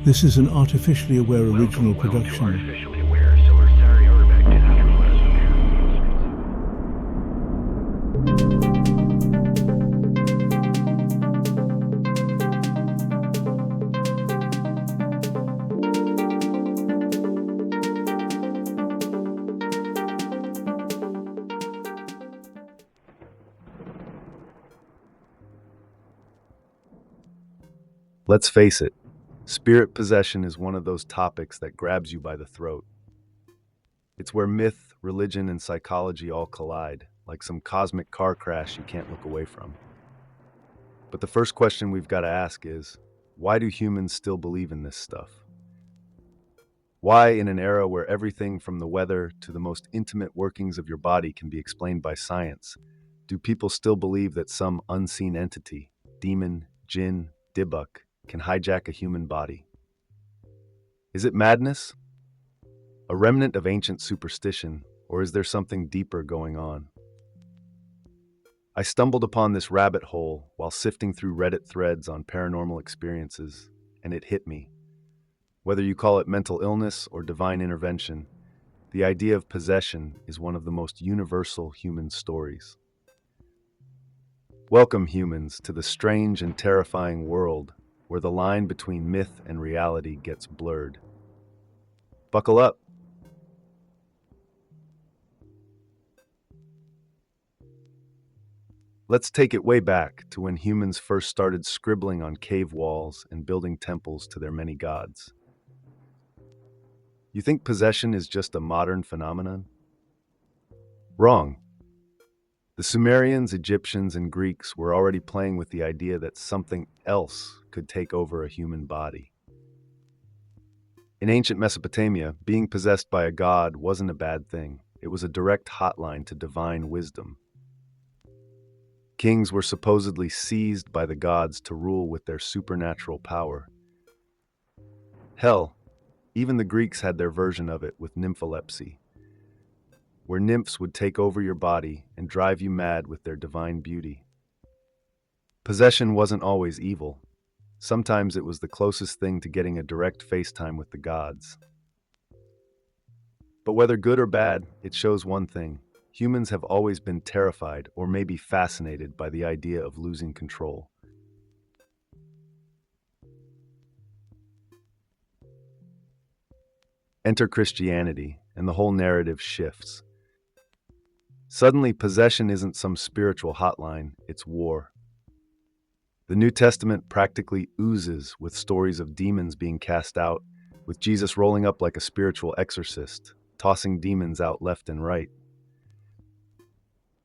This is an artificially aware original production. Let's face it, spirit possession is one of those topics that grabs you by the throat. It's where myth, religion, and psychology all collide, like some cosmic car crash you can't look away from. But the first question we've got to ask is, why do humans still believe in this stuff? Why, in an era where everything from the weather to the most intimate workings of your body can be explained by science, do people still believe that some unseen entity, demon, jinn, dibuk, can hijack a human body? Is it madness? A remnant of ancient superstition, or is there something deeper going on? I stumbled upon this rabbit hole while sifting through Reddit threads on paranormal experiences, and it hit me. Whether you call it mental illness or divine intervention, the idea of possession is one of the most universal human stories. Welcome, humans, to the strange and terrifying world where the line between myth and reality gets blurred. Buckle up. Let's take it way back to when humans first started scribbling on cave walls and building temples to their many gods. You think possession is just a modern phenomenon? Wrong. The Sumerians, Egyptians, and Greeks were already playing with the idea that something else could take over a human body. In ancient Mesopotamia, being possessed by a god wasn't a bad thing. It was a direct hotline to divine wisdom. Kings were supposedly seized by the gods to rule with their supernatural power. Hell, even the Greeks had their version of it with nympholepsy, where nymphs would take over your body and drive you mad with their divine beauty. Possession wasn't always evil. Sometimes it was the closest thing to getting a direct FaceTime with the gods. But whether good or bad, it shows one thing. Humans have always been terrified or maybe fascinated by the idea of losing control. Enter Christianity, and the whole narrative shifts. Suddenly, possession isn't some spiritual hotline, it's war. The New Testament practically oozes with stories of demons being cast out, with Jesus rolling up like a spiritual exorcist, tossing demons out left and right.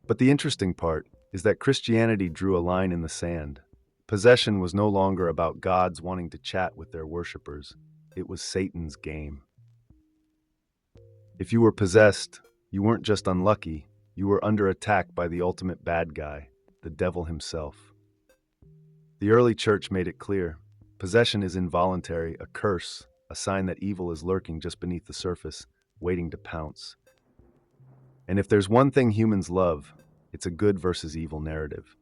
But the interesting part is that Christianity drew a line in the sand. Possession was no longer about gods wanting to chat with their worshippers. It was Satan's game. If you were possessed, you weren't just unlucky, you were under attack by the ultimate bad guy, the devil himself. The early church made it clear. Possession is involuntary, a curse, a sign that evil is lurking just beneath the surface, waiting to pounce. And if there's one thing humans love, it's a good versus evil narrative.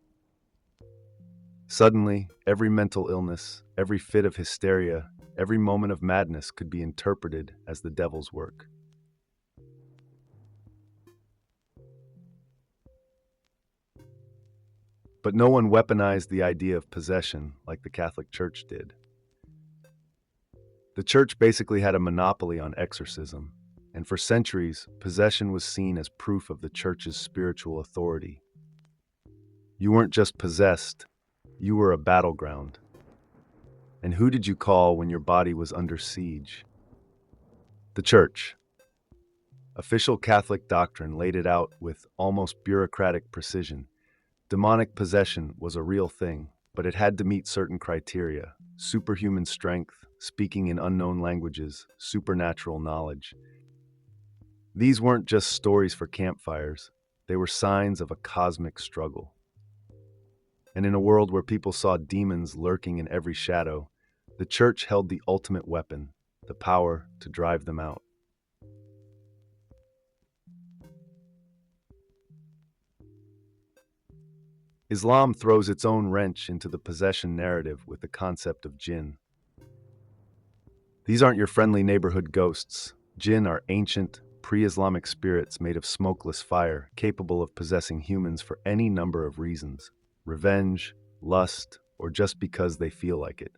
Suddenly, every mental illness, every fit of hysteria, every moment of madness could be interpreted as the devil's work. But no one weaponized the idea of possession like the Catholic Church did. The Church basically had a monopoly on exorcism, and for centuries, possession was seen as proof of the Church's spiritual authority. You weren't just possessed, you were a battleground. And who did you call when your body was under siege? The Church. Official Catholic doctrine laid it out with almost bureaucratic precision. Demonic possession was a real thing, but it had to meet certain criteria: superhuman strength, speaking in unknown languages, supernatural knowledge. These weren't just stories for campfires, they were signs of a cosmic struggle. And in a world where people saw demons lurking in every shadow, the Church held the ultimate weapon, the power to drive them out. Islam throws its own wrench into the possession narrative with the concept of jinn. These aren't your friendly neighborhood ghosts. Jinn are ancient, pre-Islamic spirits made of smokeless fire, capable of possessing humans for any number of reasons: revenge, lust, or just because they feel like it.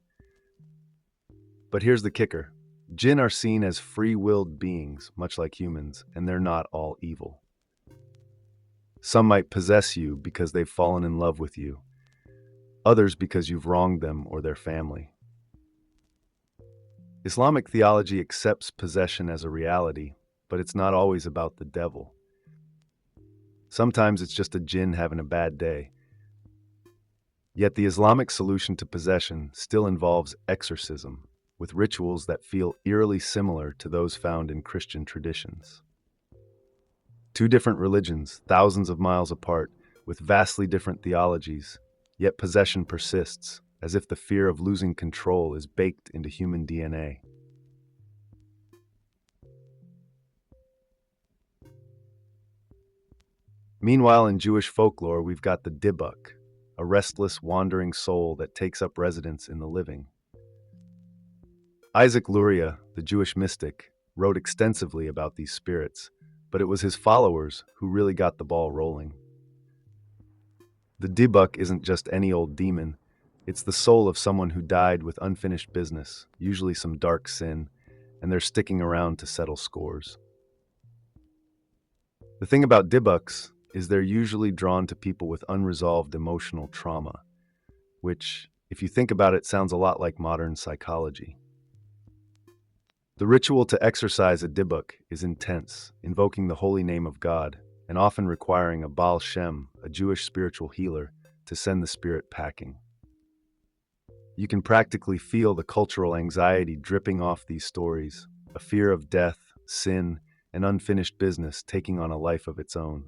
But here's the kicker. Jinn are seen as free-willed beings, much like humans, and they're not all evil. Some might possess you because they've fallen in love with you, others because you've wronged them or their family. Islamic theology accepts possession as a reality, but it's not always about the devil. Sometimes it's just a jinn having a bad day. Yet the Islamic solution to possession still involves exorcism, with rituals that feel eerily similar to those found in Christian traditions. Two different religions, thousands of miles apart, with vastly different theologies, yet possession persists, as if the fear of losing control is baked into human DNA. Meanwhile, in Jewish folklore, we've got the Dybbuk, a restless, wandering soul that takes up residence in the living. Isaac Luria, the Jewish mystic, wrote extensively about these spirits, but it was his followers who really got the ball rolling. The Dybbuk isn't just any old demon, it's the soul of someone who died with unfinished business, usually some dark sin, and they're sticking around to settle scores. The thing about Dybbuks is they're usually drawn to people with unresolved emotional trauma, which, if you think about it, sounds a lot like modern psychology. The ritual to exorcise a Dybbuk is intense, invoking the holy name of God, and often requiring a Baal Shem, a Jewish spiritual healer, to send the spirit packing. You can practically feel the cultural anxiety dripping off these stories, a fear of death, sin, and unfinished business taking on a life of its own.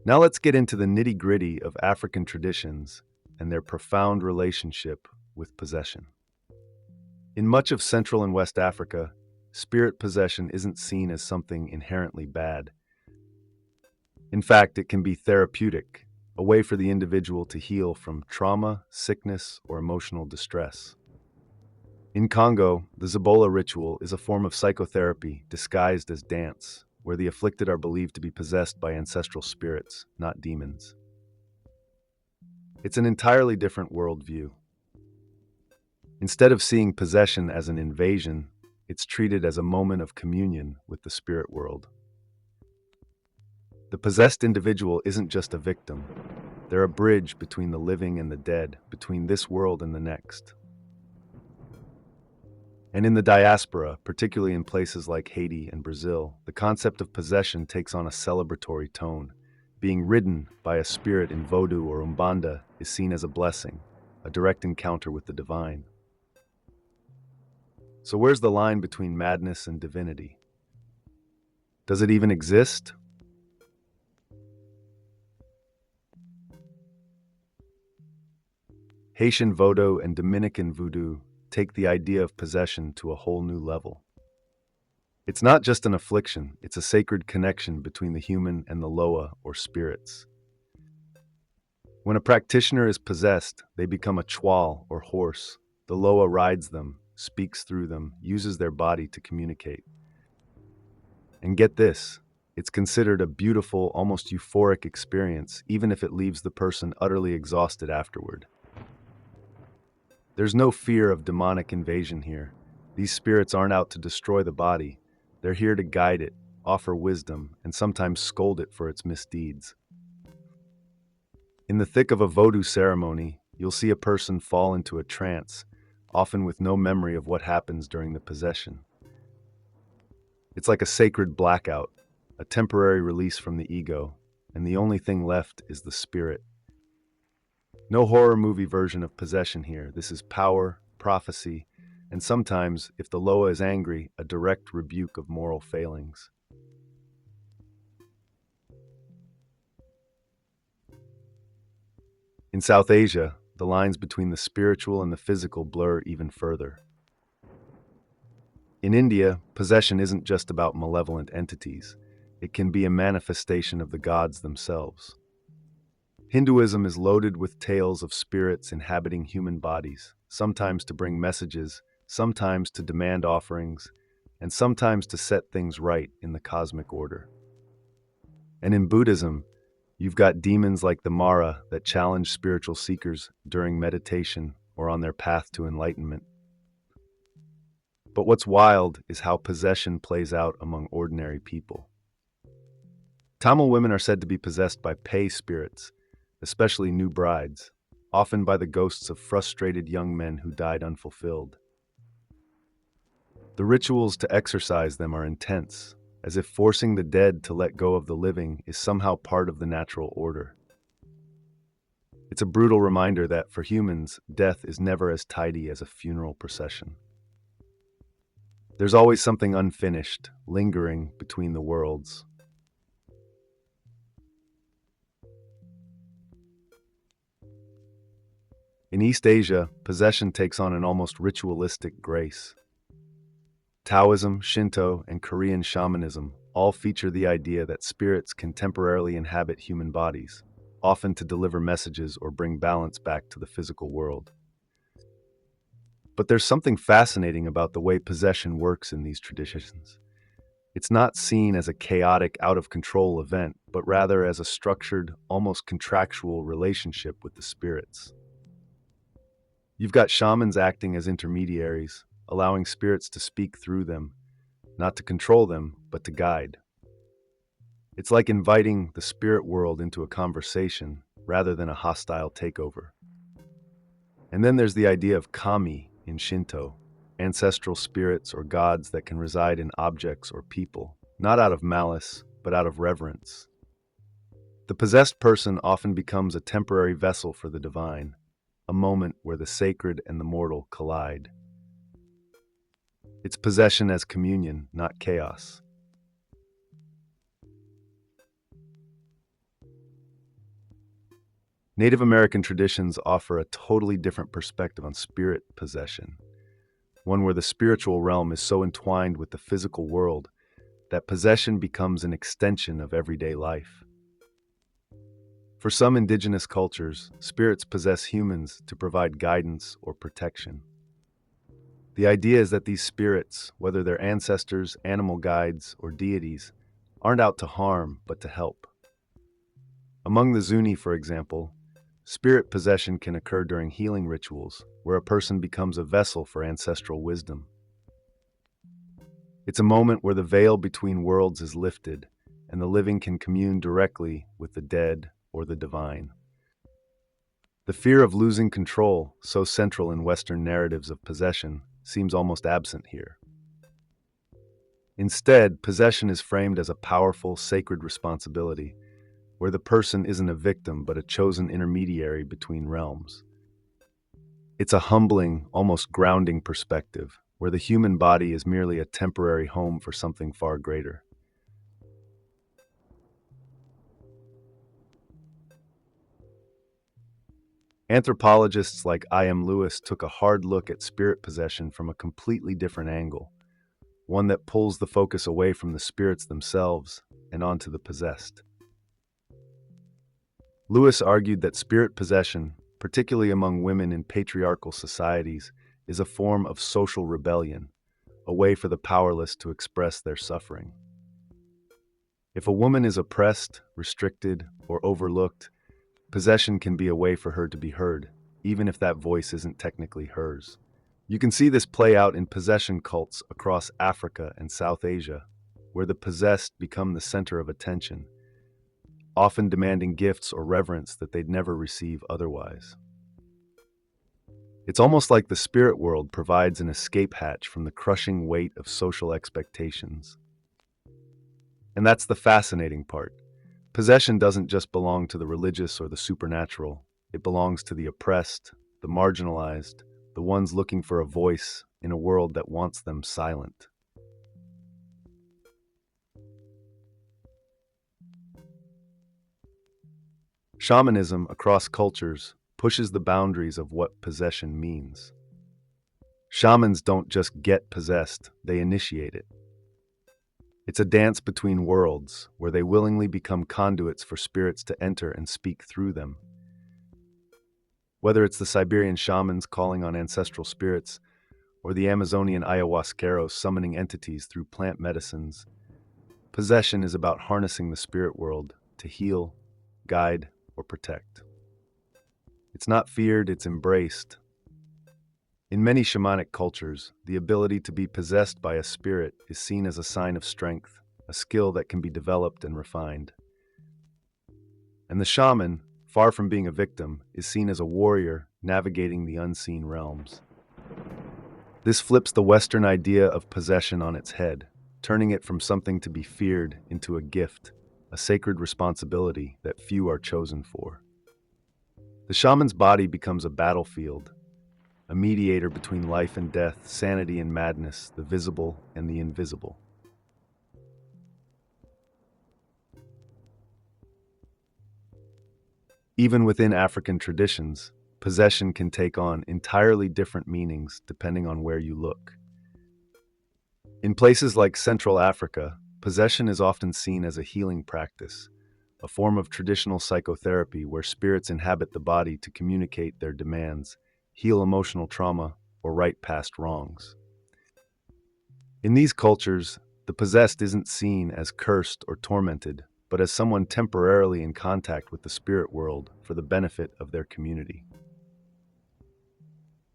Now let's get into the nitty-gritty of African traditions and their profound relationship with possession. In much of Central and West Africa, spirit possession isn't seen as something inherently bad. In fact, it can be therapeutic, a way for the individual to heal from trauma, sickness, or emotional distress. In Congo, the Zabola ritual is a form of psychotherapy disguised as dance, where the afflicted are believed to be possessed by ancestral spirits, not demons. It's an entirely different worldview. Instead of seeing possession as an invasion, it's treated as a moment of communion with the spirit world. The possessed individual isn't just a victim. They're a bridge between the living and the dead, between this world and the next. And in the diaspora, particularly in places like Haiti and Brazil, the concept of possession takes on a celebratory tone. Being ridden by a spirit in Vodou or Umbanda is seen as a blessing, a direct encounter with the divine. So where's the line between madness and divinity? Does it even exist? Haitian Voodoo and Dominican Voodoo take the idea of possession to a whole new level. It's not just an affliction, it's a sacred connection between the human and the Loa, or spirits. When a practitioner is possessed, they become a chwal, or horse. The Loa rides them, speaks through them, uses their body to communicate. And get this, it's considered a beautiful, almost euphoric experience, even if it leaves the person utterly exhausted afterward. There's no fear of demonic invasion here. These spirits aren't out to destroy the body. They're here to guide it, offer wisdom, and sometimes scold it for its misdeeds. In the thick of a Vodou ceremony, you'll see a person fall into a trance, often with no memory of what happens during the possession. It's like a sacred blackout, a temporary release from the ego, and the only thing left is the spirit. No horror movie version of possession here. This is power, prophecy, and sometimes, if the Loa is angry, a direct rebuke of moral failings. In South Asia, the lines between the spiritual and the physical blur even further. In India, possession isn't just about malevolent entities. It can be a manifestation of the gods themselves. Hinduism is loaded with tales of spirits inhabiting human bodies, sometimes to bring messages, sometimes to demand offerings, and sometimes to set things right in the cosmic order. And in Buddhism, you've got demons like the Mara that challenge spiritual seekers during meditation or on their path to enlightenment. But what's wild is how possession plays out among ordinary people. Tamil women are said to be possessed by pei spirits, especially new brides, often by the ghosts of frustrated young men who died unfulfilled. The rituals to exorcise them are intense, as if forcing the dead to let go of the living is somehow part of the natural order. It's a brutal reminder that, for humans, death is never as tidy as a funeral procession. There's always something unfinished, lingering between the worlds. In East Asia, possession takes on an almost ritualistic grace. Taoism, Shinto, and Korean shamanism all feature the idea that spirits can temporarily inhabit human bodies, often to deliver messages or bring balance back to the physical world. But there's something fascinating about the way possession works in these traditions. It's not seen as a chaotic, out-of-control event, but rather as a structured, almost contractual relationship with the spirits. You've got shamans acting as intermediaries, allowing spirits to speak through them, not to control them, but to guide. It's like inviting the spirit world into a conversation rather than a hostile takeover. And then there's the idea of kami in Shinto, ancestral spirits or gods that can reside in objects or people, not out of malice, but out of reverence. The possessed person often becomes a temporary vessel for the divine, a moment where the sacred and the mortal collide. It's possession as communion, not chaos. Native American traditions offer a totally different perspective on spirit possession, one where the spiritual realm is so entwined with the physical world that possession becomes an extension of everyday life. For some indigenous cultures, spirits possess humans to provide guidance or protection. The idea is that these spirits, whether they're ancestors, animal guides, or deities, aren't out to harm, but to help. Among the Zuni, for example, spirit possession can occur during healing rituals, where a person becomes a vessel for ancestral wisdom. It's a moment where the veil between worlds is lifted, and the living can commune directly with the dead or the divine. The fear of losing control, so central in Western narratives of possession, seems almost absent here. Instead, possession is framed as a powerful, sacred responsibility, where the person isn't a victim but a chosen intermediary between realms. It's a humbling, almost grounding perspective, where the human body is merely a temporary home for something far greater. Anthropologists like I.M. Lewis took a hard look at spirit possession from a completely different angle, one that pulls the focus away from the spirits themselves and onto the possessed. Lewis argued that spirit possession, particularly among women in patriarchal societies, is a form of social rebellion, a way for the powerless to express their suffering. If a woman is oppressed, restricted, or overlooked, possession can be a way for her to be heard, even if that voice isn't technically hers. You can see this play out in possession cults across Africa and South Asia, where the possessed become the center of attention, often demanding gifts or reverence that they'd never receive otherwise. It's almost like the spirit world provides an escape hatch from the crushing weight of social expectations. And that's the fascinating part. Possession doesn't just belong to the religious or the supernatural. It belongs to the oppressed, the marginalized, the ones looking for a voice in a world that wants them silent. Shamanism, across cultures, pushes the boundaries of what possession means. Shamans don't just get possessed, they initiate it. It's a dance between worlds, where they willingly become conduits for spirits to enter and speak through them. Whether it's the Siberian shamans calling on ancestral spirits, or the Amazonian ayahuasqueros summoning entities through plant medicines, possession is about harnessing the spirit world to heal, guide, or protect. It's not feared, it's embraced. In many shamanic cultures, the ability to be possessed by a spirit is seen as a sign of strength, a skill that can be developed and refined. And the shaman, far from being a victim, is seen as a warrior navigating the unseen realms. This flips the Western idea of possession on its head, turning it from something to be feared into a gift, a sacred responsibility that few are chosen for. The shaman's body becomes a battlefield, a mediator between life and death, sanity and madness, the visible and the invisible. Even within African traditions, possession can take on entirely different meanings depending on where you look. In places like Central Africa, possession is often seen as a healing practice, a form of traditional psychotherapy where spirits inhabit the body to communicate their demands, heal emotional trauma, or right past wrongs. In these cultures, the possessed isn't seen as cursed or tormented, but as someone temporarily in contact with the spirit world for the benefit of their community.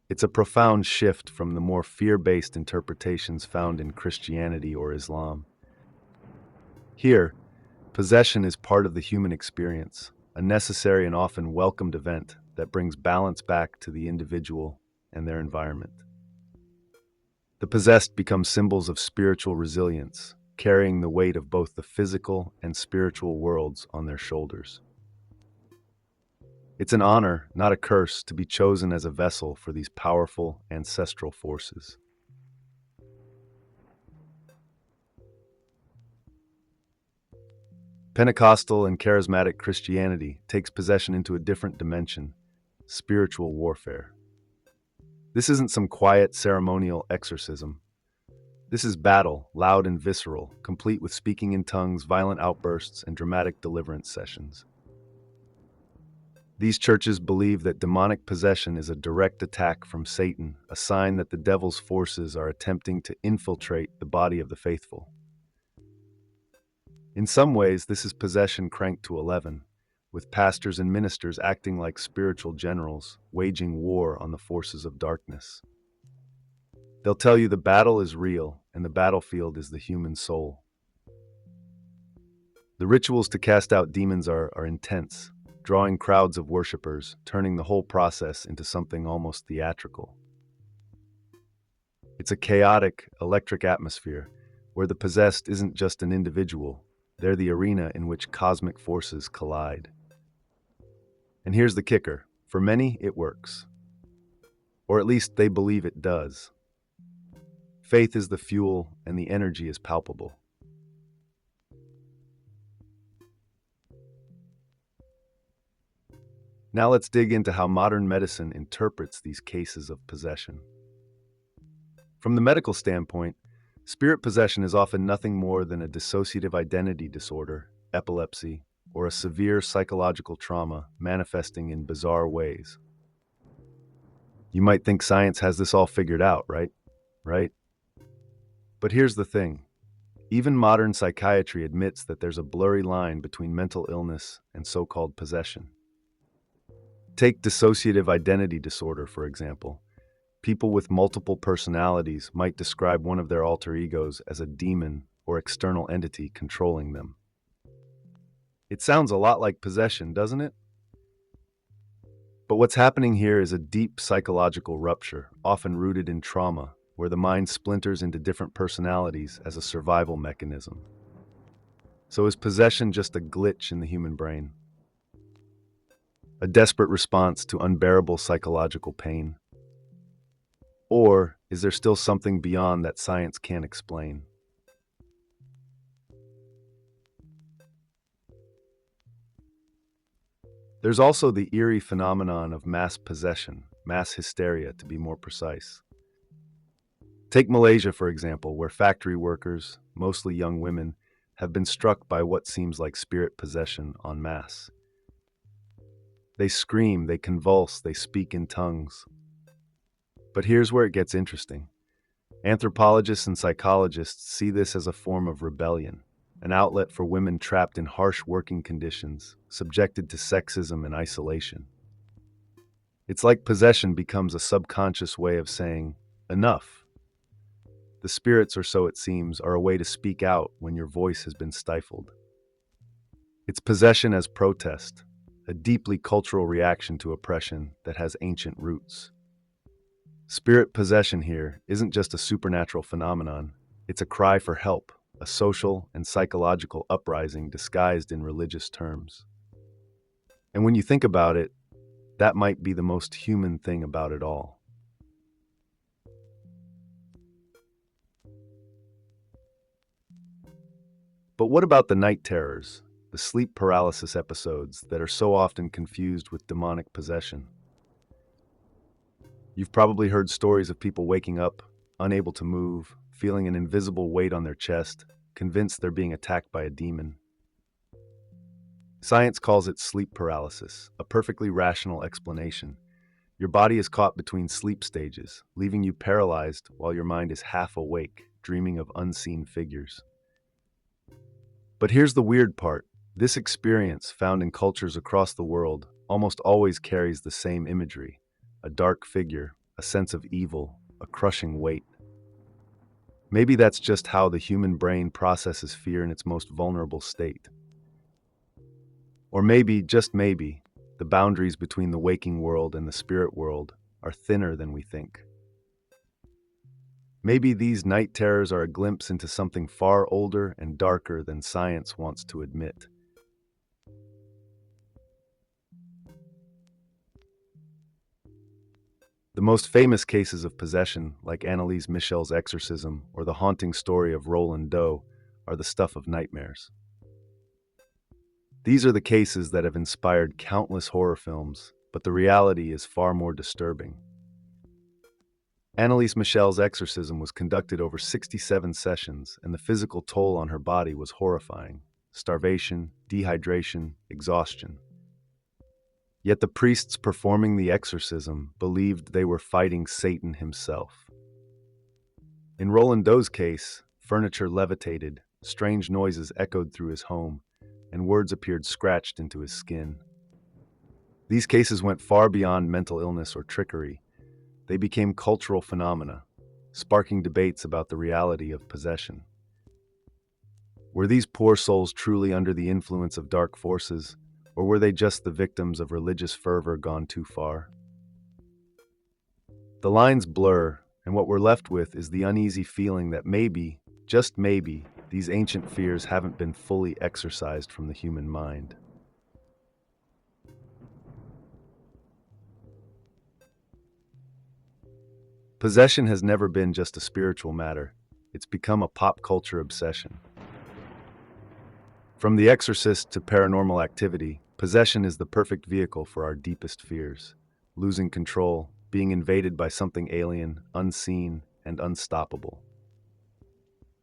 It's a profound shift from the more fear-based interpretations found in Christianity or Islam. Here, possession is part of the human experience, a necessary and often welcomed event that brings balance back to the individual and their environment. The possessed become symbols of spiritual resilience, carrying the weight of both the physical and spiritual worlds on their shoulders. It's an honor, not a curse, to be chosen as a vessel for these powerful ancestral forces. Pentecostal and Charismatic Christianity takes possession into a different dimension: spiritual warfare. This isn't some quiet ceremonial exorcism. This is battle, loud and visceral, complete with speaking in tongues, violent outbursts, and dramatic deliverance sessions. These churches believe that demonic possession is a direct attack from Satan, a sign that the devil's forces are attempting to infiltrate the body of the faithful. In some ways, this is possession cranked to 11, with pastors and ministers acting like spiritual generals, waging war on the forces of darkness. They'll tell you the battle is real, and the battlefield is the human soul. The rituals to cast out demons are intense, drawing crowds of worshippers, turning the whole process into something almost theatrical. It's a chaotic, electric atmosphere, where the possessed isn't just an individual, they're the arena in which cosmic forces collide. And here's the kicker: for many, it works. Or at least they believe it does. Faith is the fuel, and the energy is palpable. Now let's dig into how modern medicine interprets these cases of possession. From the medical standpoint, spirit possession is often nothing more than a dissociative identity disorder, epilepsy, or a severe psychological trauma manifesting in bizarre ways. You might think science has this all figured out, right? But here's the thing. Even modern psychiatry admits that there's a blurry line between mental illness and so-called possession. Take dissociative identity disorder, for example. People with multiple personalities might describe one of their alter egos as a demon or external entity controlling them. It sounds a lot like possession, doesn't it? But what's happening here is a deep psychological rupture, often rooted in trauma, where the mind splinters into different personalities as a survival mechanism. So is possession just a glitch in the human brain? A desperate response to unbearable psychological pain? Or is there still something beyond that science can't explain? There's also the eerie phenomenon of mass possession, mass hysteria to be more precise. Take Malaysia, for example, where factory workers, mostly young women, have been struck by what seems like spirit possession en masse. They scream, they convulse, they speak in tongues. But here's where it gets interesting. Anthropologists and psychologists see this as a form of rebellion, an outlet for women trapped in harsh working conditions, subjected to sexism and isolation. It's like possession becomes a subconscious way of saying, enough. The spirits, or so it seems, are a way to speak out when your voice has been stifled. It's possession as protest, a deeply cultural reaction to oppression that has ancient roots. Spirit possession here isn't just a supernatural phenomenon, it's a cry for help, a social and psychological uprising disguised in religious terms. And when you think about it, that might be the most human thing about it all. But what about the night terrors, the sleep paralysis episodes that are so often confused with demonic possession? You've probably heard stories of people waking up, unable to move, feeling an invisible weight on their chest, convinced they're being attacked by a demon. Science calls it sleep paralysis, a perfectly rational explanation. Your body is caught between sleep stages, leaving you paralyzed while your mind is half awake, dreaming of unseen figures. But here's the weird part. This experience, found in cultures across the world, almost always carries the same imagery: a dark figure, a sense of evil, a crushing weight. Maybe that's just how the human brain processes fear in its most vulnerable state. Or maybe, just maybe, the boundaries between the waking world and the spirit world are thinner than we think. Maybe these night terrors are a glimpse into something far older and darker than science wants to admit. The most famous cases of possession, like Annalise Michel's exorcism or the haunting story of Roland Doe, are the stuff of nightmares. These are the cases that have inspired countless horror films, but the reality is far more disturbing. Annalise Michel's exorcism was conducted over 67 sessions, and the physical toll on her body was horrifying: starvation, dehydration, exhaustion. Yet the priests performing the exorcism believed they were fighting Satan himself. In Roland Doe's case, furniture levitated, strange noises echoed through his home, and words appeared scratched into his skin. These cases went far beyond mental illness or trickery. They became cultural phenomena, sparking debates about the reality of possession. Were these poor souls truly under the influence of dark forces, or were they just the victims of religious fervor gone too far? The lines blur, and what we're left with is the uneasy feeling that maybe, just maybe, these ancient fears haven't been fully exorcised from the human mind. Possession has never been just a spiritual matter. It's become a pop culture obsession. From The Exorcist to paranormal activity, possession is the perfect vehicle for our deepest fears: losing control, being invaded by something alien, unseen, and unstoppable.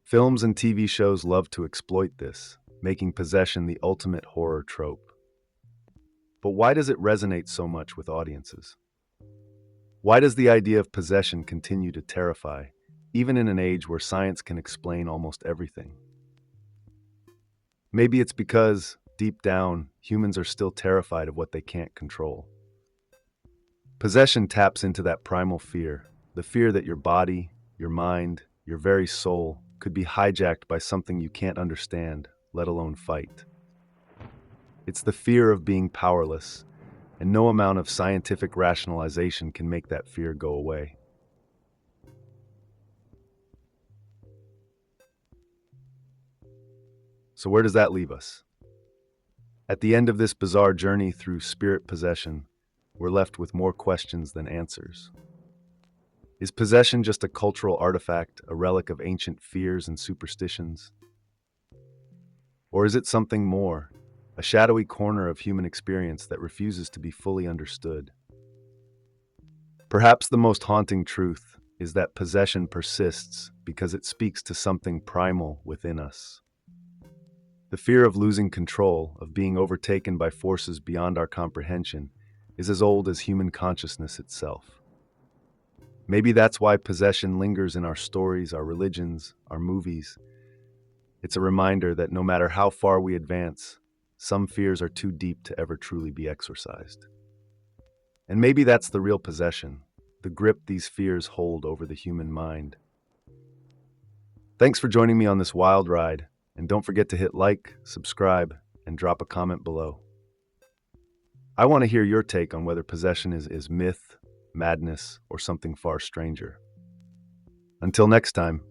Films and TV shows love to exploit this, making possession the ultimate horror trope. But why does it resonate so much with audiences? Why does the idea of possession continue to terrify, even in an age where science can explain almost everything? Maybe it's because, deep down, humans are still terrified of what they can't control. Possession taps into that primal fear, the fear that your body, your mind, your very soul could be hijacked by something you can't understand, let alone fight. It's the fear of being powerless, and no amount of scientific rationalization can make that fear go away. So where does that leave us? At the end of this bizarre journey through spirit possession, we're left with more questions than answers. Is possession just a cultural artifact, a relic of ancient fears and superstitions? Or is it something more, a shadowy corner of human experience that refuses to be fully understood? Perhaps the most haunting truth: is that possession persists because it speaks to something primal within us. The fear of losing control, of being overtaken by forces beyond our comprehension, is as old as human consciousness itself. Maybe that's why possession lingers in our stories, our religions, our movies. It's a reminder that no matter how far we advance, some fears are too deep to ever truly be exorcised. And maybe that's the real possession, the grip these fears hold over the human mind. Thanks for joining me on this wild ride, and don't forget to hit like, subscribe, and drop a comment below. I want to hear your take on whether possession is myth, madness, or something far stranger. Until next time,